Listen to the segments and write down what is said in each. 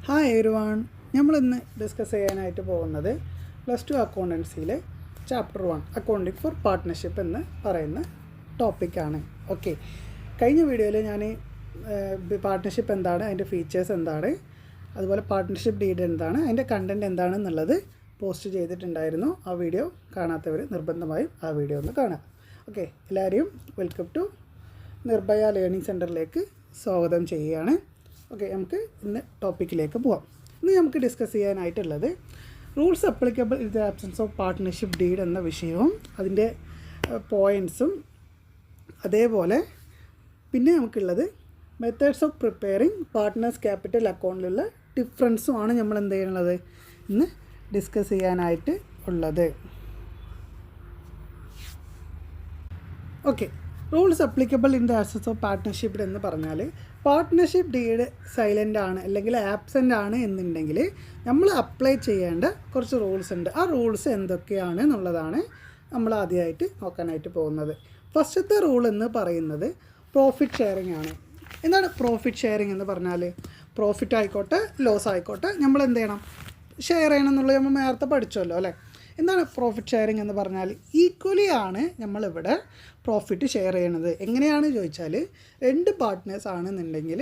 Hi everyone, നമ്മളിന്ന് discuss ചെയ്യാനായിട്ട് പോകുന്നത് +2 അക്കൗണ്ടൻസിയിലെ ചാപ്റ്റർ 1 അക്കൗണ്ടിങ് ഫോർ പാർട്ട്ണർഷിപ്പ് എന്ന് പറയുന്ന ടോപ്പിക്കാണ്. ഓക്കെ, കഴിഞ്ഞ വീഡിയോയിൽ ഞാൻ പാർട്ട്ണർഷിപ്പ് എന്താണ്, അതിൻ്റെ ഫീച്ചേഴ്സ് എന്താണ്, അതുപോലെ പാർട്ട്ണർഷിപ്പ് ഡീഡ് എന്താണ്, അതിൻ്റെ കണ്ടൻറ്റ് എന്താണെന്നുള്ളത് പോസ്റ്റ് ചെയ്തിട്ടുണ്ടായിരുന്നു. ആ വീഡിയോ കാണാത്തവർ നിർബന്ധമായും ആ വീഡിയോ ഒന്ന് കാണാം. ഓക്കെ, എല്ലാവരെയും വെൽക്കം ടു നിർഭയ ലേണിംഗ് സെൻറ്ററിലേക്ക് സ്വാഗതം ചെയ്യുകയാണ്. ഓക്കെ, നമുക്ക് ഇന്ന് ടോപ്പിക്കിലേക്ക് പോവാം. ഇന്ന് നമുക്ക് ഡിസ്കസ് ചെയ്യാനായിട്ടുള്ളത് rules applicable in the absence of partnership deed എന്ന വിഷയവും അതിൻ്റെ പോയിൻറ്റ്സും, അതേപോലെ പിന്നെ നമുക്കുള്ളത് methods of preparing partners capital അക്കൗണ്ടിലുള്ള ഡിഫറൻസുമാണ് നമ്മൾ എന്ത് ചെയ്യുന്നത് ഇന്ന് ഡിസ്കസ് ചെയ്യാനായിട്ട് ഉള്ളത്. Okay, rules applicable in the absence of partnership എന്ന് പറഞ്ഞാൽ പാർട്ട്ണർഷിപ്പ് ഡീഡ് സൈലൻ്റ് ആണ് അല്ലെങ്കിൽ ആബ്സെൻ്റ് ആണ് എന്നുണ്ടെങ്കിൽ നമ്മൾ അപ്ലൈ ചെയ്യേണ്ട കുറച്ച് റൂൾസ് ഉണ്ട്. ആ റൂൾസ് എന്തൊക്കെയാണ് എന്നുള്ളതാണ് നമ്മൾ ആദ്യമായിട്ട് നോക്കാനായിട്ട് പോകുന്നത്. ഫസ്റ്റത്തെ റൂൾ എന്ന് പറയുന്നത് പ്രോഫിറ്റ് ഷെയറിംഗ് ആണ്. എന്താണ് പ്രോഫിറ്റ് ഷെയറിംഗ് എന്ന് പറഞ്ഞാൽ? പ്രോഫിറ്റ് ആയിക്കോട്ടെ ലോസ് ആയിക്കോട്ടെ നമ്മൾ എന്ത് ചെയ്യണം, ഷെയർ ചെയ്യണം എന്നുള്ളത് നമ്മൾ നേരത്തെ പഠിച്ചല്ലോ അല്ലേ. എന്താണ് പ്രോഫിറ്റ് ഷെയറിംഗ് എന്ന് പറഞ്ഞാൽ? ഈക്വലി ആണ് നമ്മളിവിടെ പ്രോഫിറ്റ് ഷെയർ ചെയ്യണത്. എങ്ങനെയാണ് ചോദിച്ചാൽ, 2 പാർട്ട്നേഴ്സ് ആണെന്നുണ്ടെങ്കിൽ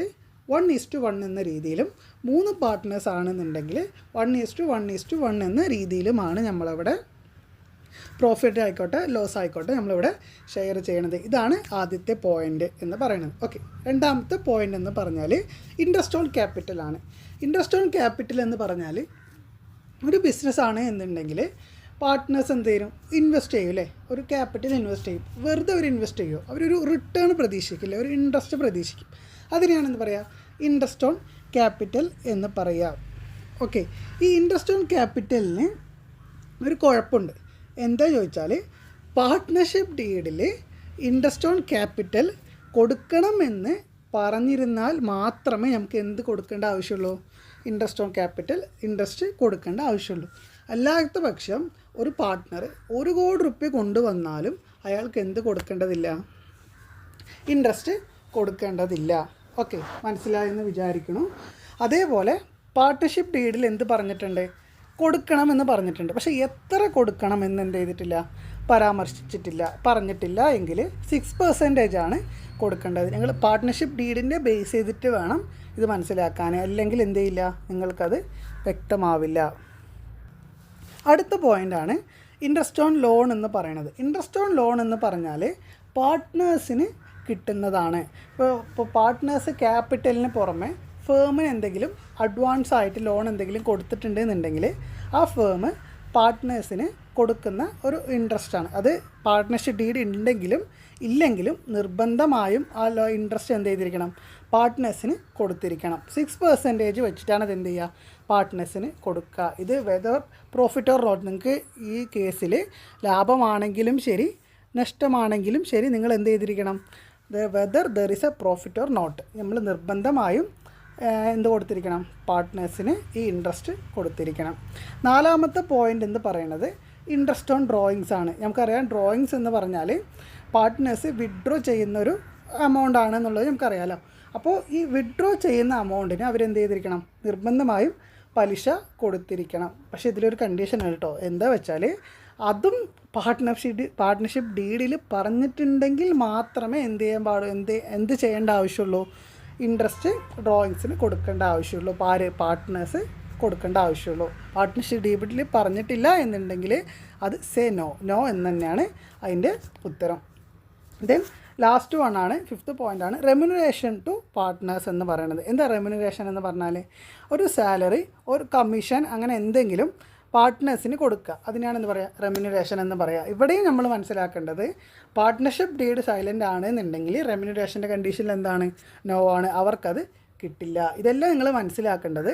1:1 എന്ന രീതിയിലും 3 പാർട്ട്നേഴ്സ് ആണെന്നുണ്ടെങ്കിൽ 1:1 എന്ന രീതിയിലുമാണ് നമ്മളിവിടെ പ്രോഫിറ്റ് ആയിക്കോട്ടെ ലോസ് ആയിക്കോട്ടെ നമ്മളിവിടെ ഷെയർ ചെയ്യണത്. ഇതാണ് ആദ്യത്തെ പോയിൻ്റ് എന്ന് പറയുന്നത്. ഓക്കെ, രണ്ടാമത്തെ പോയിൻ്റ് എന്ന് പറഞ്ഞാൽ ഇൻട്രസ്റ്റ് ഓൺ ക്യാപിറ്റലാണ്. ഇൻട്രസ്റ്റ് ഓൺ ക്യാപിറ്റൽ എന്ന് പറഞ്ഞാൽ ഒരു ബിസിനസ്സാണ് എന്നുണ്ടെങ്കിൽ പാർട്ട്നേഴ്സ് എന്ത് ചെയ്യും, ഇൻവെസ്റ്റ് ചെയ്യും അല്ലേ, ഒരു ക്യാപിറ്റൽ ഇൻവെസ്റ്റ് ചെയ്യും. വെറുതെ അവർ ഇൻവെസ്റ്റ് ചെയ്യുമോ? അവരൊരു റിട്ടേൺ പ്രതീക്ഷിക്കില്ല, ഒരു ഇൻട്രസ്റ്റ് പ്രതീക്ഷിക്കും. അതിനെയാണ് എന്ത് പറയുക, ഇൻട്രസ്റ്റ് ഓൺ ക്യാപിറ്റൽ എന്ന് പറയുക. ഓക്കെ, ഈ ഇൻട്രസ്റ്റ് ഓൺ ക്യാപിറ്റലിന് ഒരു കുഴപ്പമുണ്ട്. എന്താ ചോദിച്ചാൽ, പാർട്ട്ണർഷിപ്പ് ഡീഡിൽ ഇൻട്രസ്റ്റ് ഓൺ ക്യാപിറ്റൽ കൊടുക്കണമെന്ന് പറഞ്ഞിരുന്നാൽ മാത്രമേ നമുക്ക് എന്ത് കൊടുക്കേണ്ട ആവശ്യമുള്ളൂ, ഇൻട്രസ്റ്റ് ഓൺ ക്യാപിറ്റൽ ഇൻട്രസ്റ്റ് കൊടുക്കേണ്ട ആവശ്യമുള്ളൂ. അല്ലാത്ത പക്ഷം ഒരു പാർട്ട്ണർ 1 കോടി റുപ്യ കൊണ്ടുവന്നാലും അയാൾക്ക് എന്ത് കൊടുക്കേണ്ടതില്ല, ഇൻട്രസ്റ്റ് കൊടുക്കേണ്ടതില്ല. ഓക്കെ, മനസ്സിലായെന്ന് വിചാരിക്കണം. അതേപോലെ പാർട്ട്ണർഷിപ്പ് ഡീഡിൽ എന്ത് പറഞ്ഞിട്ടുണ്ട്, കൊടുക്കണമെന്ന് പറഞ്ഞിട്ടുണ്ട്. പക്ഷേ എത്ര കൊടുക്കണമെന്ന് എന്ത് ചെയ്തിട്ടില്ല, പരാമർശിച്ചിട്ടില്ല, പറഞ്ഞിട്ടില്ല. എങ്കിൽ 6% ആണ് കൊടുക്കേണ്ടത്. നിങ്ങൾ പാർട്ട്ണർഷിപ്പ് ഡീഡിൻ്റെ ബേസ് ചെയ്തിട്ട് വേണം ഇത് മനസ്സിലാക്കാൻ, അല്ലെങ്കിൽ എന്ത് ചെയ്യില്ല, നിങ്ങൾക്കത് വ്യക്തമാവില്ല. അടുത്ത പോയിൻ്റാണ് ഇൻട്രസ്റ്റ് ഓൺ ലോൺ എന്ന് പറയുന്നത്. ഇൻട്രസ്റ്റ് ഓൺ ലോൺ എന്ന് പറഞ്ഞാൽ പാർട്ട്നേഴ്സിന് കിട്ടുന്നതാണ്. ഇപ്പോൾ പാർട്ട്നേഴ്സ് ക്യാപിറ്റലിന് പുറമെ ഫേമിന് എന്തെങ്കിലും അഡ്വാൻസ് ആയിട്ട് ലോൺ എന്തെങ്കിലും കൊടുത്തിട്ടുണ്ടെന്നുണ്ടെങ്കിൽ ആ ഫേം പാർട്ട്നേഴ്സിന് കൊടുക്കുന്ന ഒരു ഇൻട്രസ്റ്റാണ്. അത് പാർട്ട്ണർഷിപ്പ് ഡീഡ് ഉണ്ടെങ്കിലും ഇല്ലെങ്കിലും നിർബന്ധമായും ആ ഇൻട്രസ്റ്റ് എന്ത് ചെയ്തിരിക്കണം, പാർട്ട്നേഴ്സിന് കൊടുത്തിരിക്കണം. 6% വെച്ചിട്ടാണ് അത് എന്ത് ചെയ്യുക, പാർട്ട്നേഴ്സിന് കൊടുക്കുക. ഇത് വെദർ പ്രോഫിറ്റ് ഓർ ലോസ്, നിങ്ങൾക്ക് ഈ കേസിൽ ലാഭമാണെങ്കിലും ശരി നഷ്ടമാണെങ്കിലും ശരി നിങ്ങൾ എന്ത് ചെയ്തിരിക്കണം, whether there is a profit or not, നമ്മൾ നിർബന്ധമായും എന്ത് കൊടുത്തിരിക്കണം, പാർട്ട്നേഴ്സിന് ഈ ഇൻട്രസ്റ്റ് കൊടുത്തിരിക്കണം. നാലാമത്തെ പോയിൻ്റ് എന്ന് പറയുന്നത് ഇൻട്രസ്റ്റ് ഓൺ ഡ്രോയിങ്സ് ആണ്. നമുക്കറിയാം, ഡ്രോയിങ്സ് എന്ന് പറഞ്ഞാൽ പാർട്ട്നേഴ്സ് വിഡ്രോ ചെയ്യുന്നൊരു എമൗണ്ട് ആണെന്നുള്ളത് നമുക്കറിയാമല്ലോ. അപ്പോൾ ഈ വിഡ്രോ ചെയ്യുന്ന എമൗണ്ടിന് അവരെന്ത് ചെയ്തിരിക്കണം, നിർബന്ധമായും പലിശ കൊടുത്തിരിക്കണം. പക്ഷേ ഇതിലൊരു കണ്ടീഷൻ ആണ് കേട്ടോ. എന്താ വെച്ചാൽ അതും പാർട്ട്ണർഷിപ്പ് ഡീഡിൽ പറഞ്ഞിട്ടുണ്ടെങ്കിൽ മാത്രമേ എന്ത് ചെയ്യാൻ എന്ത് ചെയ്യേണ്ട ആവശ്യമുള്ളൂ, ഇൻട്രസ്റ്റ് ഡ്രോയിങ്സിന് കൊടുക്കേണ്ട ആവശ്യമുള്ളൂ. പാർട്ട്നേഴ്സ് കൊടുക്കേണ്ട ആവശ്യമുള്ളൂ. പാർട്ട്ണർഷിപ്പ് ഡീഡിൽ പറഞ്ഞിട്ടില്ല എന്നുണ്ടെങ്കിൽ അത് നോ എന്ന് തന്നെയാണ് അതിൻ്റെ ഉത്തരം. ദെൻ ലാസ്റ്റ് ആണ് 5th പോയിൻ്റാണ് റെമ്യൂണറേഷൻ ടു പാർട്ട്നേഴ്സ് എന്ന് പറയുന്നത്. എന്താ റെമ്യൂണറേഷൻ എന്ന് പറഞ്ഞാൽ? ഒരു സാലറി, ഒരു കമ്മീഷൻ, അങ്ങനെ എന്തെങ്കിലും പാർട്ട്നേഴ്സിന് കൊടുക്കുക. അതിനാണ് എന്ന് പറയുക, റെമ്യൂണറേഷൻ എന്ന് പറയുക. ഇവിടെയും നമ്മൾ മനസ്സിലാക്കേണ്ടത് പാർട്ട്ണർഷിപ്പ് ഡീഡ് സൈലൻ്റ് ആണെന്നുണ്ടെങ്കിൽ റെമ്യൂണറേഷൻ്റെ കണ്ടീഷനിൽ എന്താണ്, നോ ആണ്, അവർക്കത് കിട്ടില്ല. ഇതെല്ലാം നിങ്ങൾ മനസ്സിലാക്കേണ്ടത്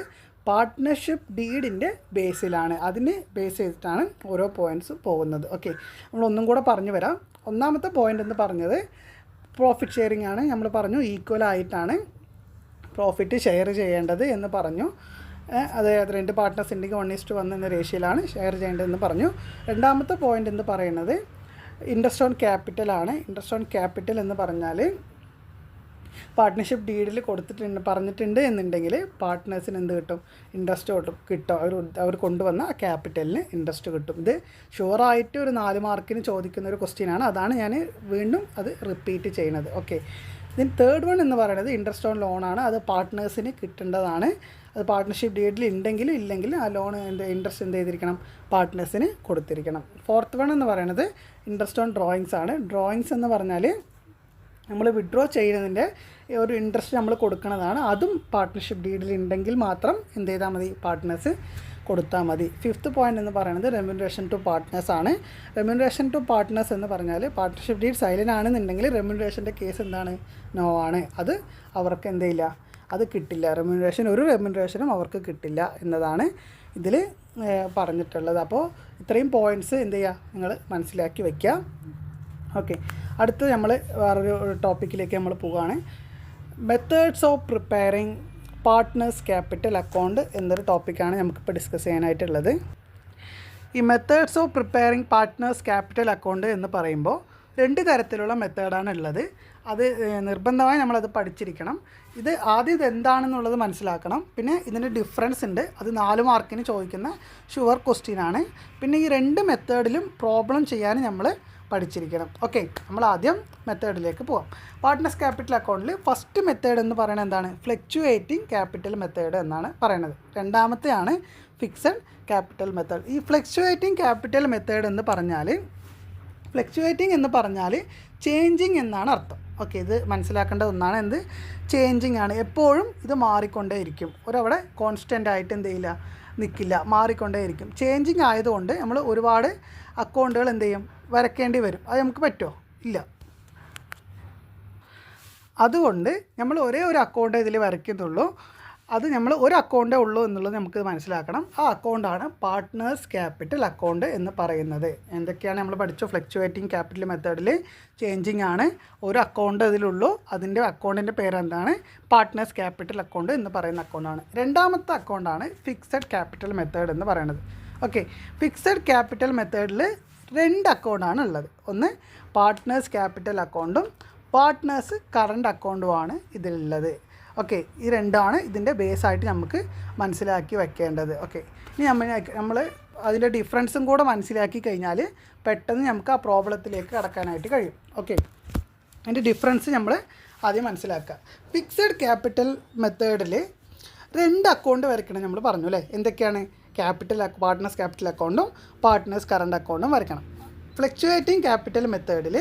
പാർട്ട്ണർഷിപ്പ് ഡീഡിൻ്റെ ബേസിലാണ്. അതിന് ബേസ് ചെയ്തിട്ടാണ് ഓരോ പോയിൻറ്റ്സും പോകുന്നത്. ഓക്കെ, നമ്മളൊന്നും കൂടെ പറഞ്ഞു വരാം. ഒന്നാമത്തെ പോയിൻ്റ് എന്ന് പറഞ്ഞത് പ്രോഫിറ്റ് ഷെയറിംഗ് ആണ്. നമ്മൾ പറഞ്ഞു ഈക്വലായിട്ടാണ് പ്രോഫിറ്റ് ഷെയർ ചെയ്യേണ്ടത് എന്ന് പറഞ്ഞു. അതായത് 2 പാർട്ട്നേഴ്സ് ഉണ്ടെങ്കിൽ 1:1 എന്ന റേഷ്യോയിലാണ് ഷെയർ ചെയ്യേണ്ടതെന്ന് പറഞ്ഞു. രണ്ടാമത്തെ പോയിൻ്റ് എന്ന് പറയുന്നത് ഇൻട്രസ്റ്റ് ഓൺ ക്യാപിറ്റലാണ്. ഇൻട്രസ്റ്റ് ഓൺ ക്യാപിറ്റൽ എന്ന് പറഞ്ഞാൽ പാർട്ട്ണർഷിപ്പ് ഡീഡിൽ പറഞ്ഞിട്ടുണ്ട് എന്നുണ്ടെങ്കിൽ പാർട്ട്നേഴ്സിന് എന്ത് കിട്ടും? ഇൻട്രസ്റ്റ് കിട്ടും. അവർ കൊണ്ടുവന്ന ആ ക്യാപിറ്റലിന് ഇൻട്രസ്റ്റ് കിട്ടും. ഇത് ഷുവറായിട്ട് ഒരു 4 മാർക്കിന് ചോദിക്കുന്ന ഒരു ക്വസ്റ്റ്യനാണ്. അതാണ് ഞാൻ വീണ്ടും അത് റിപ്പീറ്റ് ചെയ്യുന്നത്. ഓക്കെ, ഇതിന് തേർഡ് വൺ എന്ന് പറയുന്നത് ഇൻട്രസ്റ്റ് ഓൺ ലോണാണ്. അത് പാർട്ട്നേഴ്സിന് കിട്ടേണ്ടതാണ്. അത് പാർട്ട്ണർഷിപ്പ് ഡീഡിൽ ഉണ്ടെങ്കിലും ഇല്ലെങ്കിലും ആ ലോൺ ഇൻട്രസ്റ്റ് എന്ത് ചെയ്തിരിക്കണം? പാർട്ട്നേഴ്സിന് കൊടുത്തിരിക്കണം. ഫോർത്ത് വൺ എന്ന് പറയുന്നത് ഇൻട്രസ്റ്റ് ഓൺ ഡ്രോയിങ്സ് ആണ്. ഡ്രോയിങ്സ് എന്ന് പറഞ്ഞാൽ നമ്മൾ വിഡ്രോ ചെയ്യുന്നതിൻ്റെ ഒരു ഇൻട്രസ്റ്റ് നമ്മൾ കൊടുക്കുന്നതാണ്. അതും പാർട്ട്ണർഷിപ്പ് ഡീഡിൽ ഉണ്ടെങ്കിൽ മാത്രം എന്ത് ചെയ്താൽ മതി? പാർട്ട്നേഴ്സ് കൊടുത്താൽ മതി. ഫിഫ്ത്ത് പോയിൻ്റ് എന്ന് പറയുന്നത് റെമ്യൂണറേഷൻ ടു പാർട്ട്നേഴ്സ് ആണ്. റെമ്യൂണറേഷൻ ടു പാർട്ട്നേഴ്സ് എന്ന് പറഞ്ഞാൽ പാർട്ട്ണർഷിപ്പ് ഡീഡ് സൈലൻ്റ് ആണെന്നുണ്ടെങ്കിൽ റെമ്യൂണറേഷൻ്റെ കേസ് എന്താണ്? നോ ആണ്. അത് അവർക്ക് എന്ത് ചെയ്യില്ല? അത് കിട്ടില്ല. ഒരു റെമ്യൂണറേഷനും അവർക്ക് കിട്ടില്ല എന്നതാണ് ഇതിൽ പറഞ്ഞിട്ടുള്ളത്. അപ്പോൾ ഇത്രയും പോയിൻറ്റ്സ് എന്ത് ചെയ്യുക? നിങ്ങൾ മനസ്സിലാക്കി വയ്ക്കുക. ഓക്കെ, അടുത്ത് നമ്മൾ വേറൊരു ടോപ്പിക്കിലേക്ക് നമ്മൾ പോവുകയാണ്. Methods of preparing partners capital account എന്നൊരു ടോപ്പിക്കാണ് നമുക്കിപ്പോൾ ഡിസ്കസ് ചെയ്യാനായിട്ടുള്ളത്. ഈ methods of preparing partners capital account എന്ന് പറയുമ്പോൾ 2 തരത്തിലുള്ള മെത്തേഡാണ് ഉള്ളത്. അത് നിർബന്ധമായി നമ്മളത് പഠിച്ചിരിക്കണം. ആദ്യം എന്താണെന്നുള്ളത് മനസ്സിലാക്കണം. പിന്നെ ഇതിൻ്റെ ഡിഫറൻസ് ഉണ്ട്. അത് 4 മാർക്കിന് ചോദിക്കുന്ന ഷുവർ ക്വസ്റ്റ്യനാണ്. പിന്നെ ഈ 2 മെത്തേഡിലും പ്രോബ്ലം ചെയ്യാൻ നമ്മൾ പഠിച്ചിരിക്കണം. ഓക്കെ, നമ്മൾ ആദ്യം മെത്തേഡിലേക്ക് പോകാം. പാർട്ട്നേഴ്സ് ക്യാപിറ്റൽ അക്കൗണ്ടിൽ ഫസ്റ്റ് മെത്തേഡ് എന്ന് പറയുന്നത് എന്താണ്? ഫ്ലക്ച്വേറ്റിംഗ് ക്യാപിറ്റൽ മെത്തേഡ് എന്നാണ് പറയുന്നത്. രണ്ടാമത്തെയാണ് ഫിക്സഡ് ക്യാപിറ്റൽ മെത്തേഡ്. ഈ ഫ്ലക്ച്വേറ്റിംഗ് ക്യാപിറ്റൽ മെത്തേഡ് എന്ന് പറഞ്ഞാൽ ചേഞ്ചിങ് എന്നാണ് അർത്ഥം. ഓക്കെ, ഇത് മനസ്സിലാക്കേണ്ട ഒന്നാണ്. എന്ത് ചേഞ്ചിങ് ആണ്? എപ്പോഴും ഇത് മാറിക്കൊണ്ടേയിരിക്കും. ഒരവിടെ കോൺസ്റ്റൻ്റ് ആയിട്ട് എന്ത് ചെയ്യില്ല? നിൽക്കില്ല, മാറിക്കൊണ്ടേയിരിക്കും. ചേഞ്ചിങ് ആയതുകൊണ്ട് നമ്മൾ ഒരുപാട് അക്കൗണ്ടുകൾ എന്ത് ചെയ്യും? വരയ്ക്കേണ്ടി വരും. അത് നമുക്ക് പറ്റുമോ? ഇല്ല. അതുകൊണ്ട് നമ്മൾ ഒരേ ഒരു അക്കൗണ്ട് ഇതിൽ വരയ്ക്കുന്നുള്ളൂ. അത് നമ്മൾ ഒരു അക്കൗണ്ടേ ഉള്ളൂ എന്നുള്ളത് നമുക്ക് മനസ്സിലാക്കണം. ആ അക്കൗണ്ടാണ് പാർട്ട്നേഴ്സ് ക്യാപിറ്റൽ അക്കൗണ്ട് എന്ന് പറയുന്നത്. എന്തൊക്കെയാണ് നമ്മൾ പഠിച്ചു? ഫ്ലക്ച്വേറ്റിംഗ് ക്യാപിറ്റൽ മെത്തേഡിൽ ചേഞ്ചിങ് ആണ്. ഒരു അക്കൗണ്ട് ഇതിലുള്ളൂ. അതിൻ്റെ അക്കൗണ്ടിൻ്റെ പേരെന്താണ്? പാർട്ട്നേഴ്സ് ക്യാപിറ്റൽ അക്കൗണ്ട് എന്ന് പറയുന്ന അക്കൗണ്ടാണ്. രണ്ടാമത്തെ അക്കൗണ്ടാണ് ഫിക്സഡ് ക്യാപിറ്റൽ മെത്തേഡ് എന്ന് പറയുന്നത്. ഓക്കെ, ഫിക്സഡ് ക്യാപിറ്റൽ മെത്തേഡിൽ 2 അക്കൗണ്ടാണ് ഉള്ളത്. ഒന്ന് പാർട്ട്നേഴ്സ് ക്യാപിറ്റൽ അക്കൗണ്ടും പാർട്ട്നേഴ്സ് കറണ്ട് അക്കൗണ്ടുമാണ് ഇതിലുള്ളത്. ഓക്കെ, ഈ 2ആണ് ഇതിൻ്റെ ബേസായിട്ട് നമുക്ക് മനസ്സിലാക്കി വയ്ക്കേണ്ടത്. ഓക്കെ, ഇനി നമ്മൾ അതിൻ്റെ ഡിഫറൻസും കൂടെ മനസ്സിലാക്കി കഴിഞ്ഞാൽ പെട്ടെന്ന് നമുക്ക് ആ പ്രോബ്ലത്തിലേക്ക് കടക്കാനായിട്ട് കഴിയും. ഓക്കെ, അതിൻ്റെ ഡിഫറൻസ് നമ്മൾ ആദ്യം മനസ്സിലാക്കുക. ഫിക്സഡ് ക്യാപിറ്റൽ മെത്തേഡിൽ 2 അക്കൗണ്ട് വരയ്ക്കണം നമ്മൾ പറഞ്ഞു അല്ലേ? എന്തൊക്കെയാണ്? പാർട്ട്നേഴ്സ് ക്യാപിറ്റൽ അക്കൗണ്ടും പാർട്ട്നേഴ്സ് കറണ്ട് അക്കൗണ്ടും വരയ്ക്കണം. ഫ്ലക്ച്വേറ്റിംഗ് ക്യാപിറ്റൽ മെത്തേഡിൽ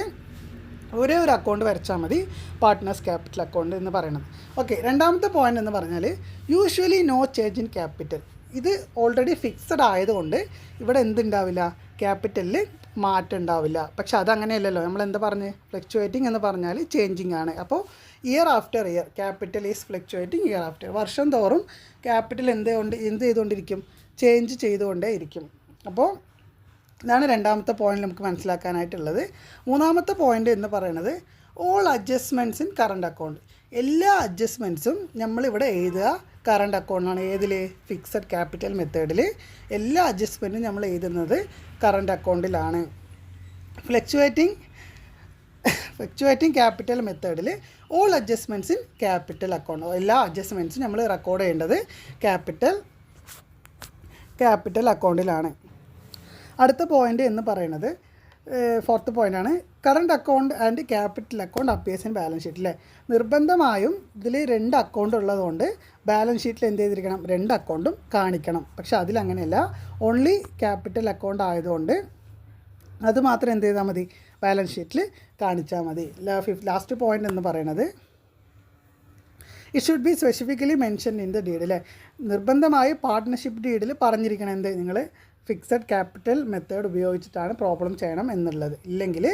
ഒരേ ഒരു അക്കൗണ്ട് വരച്ചാൽ മതി, പാർട്ട്നേഴ്സ് ക്യാപിറ്റൽ അക്കൗണ്ട് എന്ന് പറയുന്നത്. ഓക്കെ, രണ്ടാമത്തെ പോയിൻ്റ് എന്ന് പറഞ്ഞാൽ usually no change in capital. ഇത് ഓൾറെഡി ഫിക്സഡ് ആയതുകൊണ്ട് ഇവിടെ എന്തുണ്ടാവില്ല? ക്യാപിറ്റലിൽ മാറ്റം ഉണ്ടാവില്ല. പക്ഷെ അതങ്ങനെയല്ലല്ലോ. നമ്മൾ എന്താ പറഞ്ഞ്? ഫ്ലക്ച്വേറ്റിംഗ് എന്ന് പറഞ്ഞാൽ ചേഞ്ചിങ് ആണ്. അപ്പോൾ year after year capital is fluctuating year after. വർഷം തോറും ക്യാപിറ്റൽ എന്ത് ചെയ്തുകൊണ്ടിരിക്കും? ചേഞ്ച് ചെയ്തുകൊണ്ടേ ഇരിക്കും. അപ്പോൾ ഇതാണ് രണ്ടാമത്തെ പോയിൻ്റ് നമുക്ക് മനസ്സിലാക്കാനായിട്ടുള്ളത്. മൂന്നാമത്തെ പോയിൻ്റ് എന്ന് പറയുന്നത് all adjustments in current account. എല്ലാ അഡ്ജസ്റ്റ്മെൻറ്റ്സും നമ്മളിവിടെ എഴുതുക കറണ്ട് അക്കൗണ്ടാണ്. ഏതിൽ? ഫിക്സഡ് ക്യാപിറ്റൽ മെത്തേഡിൽ എല്ലാ അഡ്ജസ്റ്റ്മെൻറ്റും നമ്മൾ എഴുതുന്നത് കറണ്ട് അക്കൗണ്ടിലാണ്. ഫ്ലക്ച്വേറ്റിംഗ് ക്യാപിറ്റൽ മെത്തേഡിൽ all adjustments in capital account. എല്ലാ അഡ്ജസ്റ്റ്മെൻറ്റ്സും നമ്മൾ റെക്കോർഡ് ചെയ്യേണ്ടത് ക്യാപിറ്റൽ അക്കൗണ്ടിലാണ്. അടുത്ത പോയിൻ്റ് എന്ന് പറയുന്നത് ഫോർത്ത് പോയിൻ്റാണ്. Current account and capital account appears in balance sheet അല്ലേ? നിർബന്ധമായും ഇതിൽ 2 അക്കൗണ്ട് ഉള്ളതുകൊണ്ട് ബാലൻസ് ഷീറ്റിൽ എന്ത് ചെയ്തിരിക്കണം? 2 അക്കൗണ്ടും കാണിക്കണം. പക്ഷെ അതിലങ്ങനെയല്ല. ഓൺലി ക്യാപിറ്റൽ അക്കൗണ്ട് ആയതുകൊണ്ട് അത് മാത്രം എന്ത് ചെയ്താൽ മതി? ബാലൻസ് ഷീറ്റിൽ കാണിച്ചാൽ മതി. ലാസ്റ്റ് പോയിൻ്റ് എന്ന് പറയുന്നത് it should be specifically mention in the deed അല്ലേ? നിർബന്ധമായി പാർട്ട്ണർഷിപ്പ് ഡീഡിൽ പറഞ്ഞിരിക്കണം എന്ത്? നിങ്ങൾ ഫിക്സഡ് ക്യാപിറ്റൽ മെത്തേഡ് ഉപയോഗിച്ചിട്ടാണ് പ്രോബ്ലം ചെയ്യണം എന്നുള്ളത്. ഇല്ലെങ്കിൽ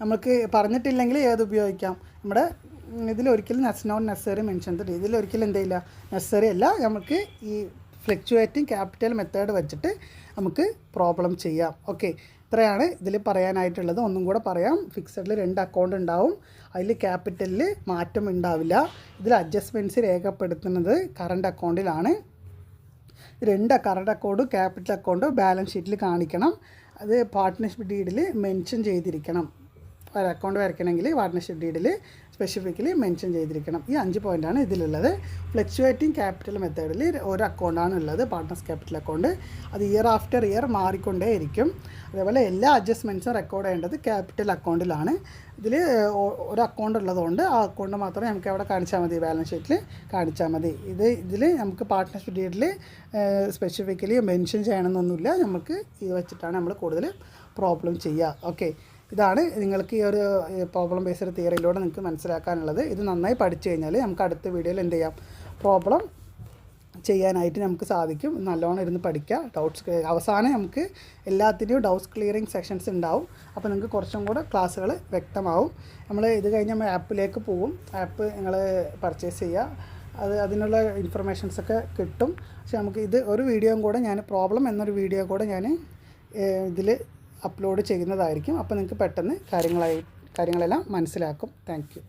നമുക്ക് പറഞ്ഞിട്ടില്ലെങ്കിൽ ഏത് ഉപയോഗിക്കാം? നമ്മുടെ ഇതിലൊരിക്കലും not necessary mention the deed. ഇതിലൊരിക്കലും എന്ത് ചെയ്യില്ല? നെസസറി അല്ല. നമുക്ക് ഈ ഫ്ലക്ച്വേറ്റിംഗ് ക്യാപിറ്റൽ മെത്തേഡ് വെച്ചിട്ട് നമുക്ക് പ്രോബ്ലം ചെയ്യാം. ഓക്കെ, ഇത്രയാണ് ഇതിൽ പറയാനായിട്ടുള്ളത്. ഒന്നും കൂടെ പറയാം. ഫിക്സഡിൽ 2 അക്കൗണ്ട് ഉണ്ടാവും. അതിൽ ക്യാപിറ്റലിൽ മാറ്റം ഉണ്ടാവില്ല. ഇതിൽ അഡ്ജസ്റ്റ്മെൻറ്റ്സ് രേഖപ്പെടുത്തുന്നത് കറണ്ട് അക്കൗണ്ടിലാണ്. 2 കറണ്ട് അക്കൗണ്ടും ക്യാപിറ്റൽ അക്കൗണ്ടും ബാലൻസ് ഷീറ്റിൽ കാണിക്കണം. അത് പാർട്ട്ണർഷിപ്പ് ഡീഡിൽ മെൻഷൻ ചെയ്തിരിക്കണം. ഒരു അക്കൗണ്ട് വരയ്ക്കണമെങ്കിൽ പാർട്ട്ണർഷിപ്പ് ഡീഡിൽ സ്പെസിഫിക്കലി മെൻഷൻ ചെയ്തിരിക്കണം. ഈ 5 പോയിൻ്റാണ് ഇതിലുള്ളത്. ഫ്ലക്ച്വേറ്റിംഗ് ക്യാപിറ്റൽ മെത്തേഡിൽ ഒരു അക്കൗണ്ടാണ് ഉള്ളത്, പാർട്ട്നേഴ്സ് ക്യാപിറ്റൽ അക്കൗണ്ട്. അത് ഇയർ ആഫ്റ്റർ ഇയർ മാറിക്കൊണ്ടേയിരിക്കും. അതേപോലെ എല്ലാ അഡ്ജസ്റ്റ്മെൻറ്റ്സും റെക്കോർഡ് ചെയ്യേണ്ടത് ക്യാപിറ്റൽ അക്കൗണ്ടിലാണ്. ഇതിൽ ഒരു അക്കൗണ്ട് ഉള്ളതുകൊണ്ട് ആ അക്കൗണ്ട് മാത്രമേ നമുക്ക് അവിടെ കാണിച്ചാൽ മതി, ബാലൻസ് ഷീറ്റിൽ കാണിച്ചാൽ മതി. ഇതിൽ നമുക്ക് പാർട്ട്ണർഷിപ്പ് ഡീഡിൽ സ്പെസിഫിക്കലി മെൻഷൻ ചെയ്യണമെന്നൊന്നുമില്ല. നമുക്ക് ഇത് വെച്ചിട്ടാണ് നമ്മൾ കൂടുതൽ പ്രോബ്ലം ചെയ്യുക. ഓക്കെ, ഇതാണ് നിങ്ങൾക്ക് ഈ ഒരു പ്രോബ്ലം ബേസ്ഡ് തിയറിയിലൂടെ നിങ്ങൾക്ക് മനസ്സിലാക്കാനുള്ളത്. ഇത് നന്നായി പഠിച്ചു കഴിഞ്ഞാൽ നമുക്ക് അടുത്ത വീഡിയോയിൽ എന്ത് ചെയ്യാം, പ്രോബ്ലം ചെയ്യാനായിട്ട് നമുക്ക് സാധിക്കും. നല്ലോണം ഇരുന്ന് പഠിക്കുക. ഡൗട്ട്സ് അവസാനം നമുക്ക് എല്ലാത്തിൻ്റെയും ഡൗട്ട്സ് ക്ലിയറിങ് സെക്ഷൻസ് ഉണ്ടാവും. അപ്പോൾ നിങ്ങൾക്ക് കുറച്ചും കൂടെ ക്ലാസ്സുകൾ വ്യക്തമാവും. നമ്മൾ ഇത് കഴിഞ്ഞ് നമ്മൾ ആപ്പിലേക്ക് പോകും. ആപ്പ് നിങ്ങൾ പർച്ചേസ് ചെയ്യുക, അതിനുള്ള ഇൻഫർമേഷൻസൊക്കെ കിട്ടും. പക്ഷേ നമുക്ക് ഇത് ഒരു വീഡിയോയും കൂടെ ഞാൻ പ്രോബ്ലം എന്നൊരു വീഡിയോ കൂടെ ഞാൻ ഇതിൽ അപ്ലോഡ് ചെയ്യുന്നതായിരിക്കും. അപ്പോൾ നിങ്ങൾക്ക് പെട്ടെന്ന് കാര്യങ്ങളെല്ലാം മനസ്സിലാക്കും. Thank you.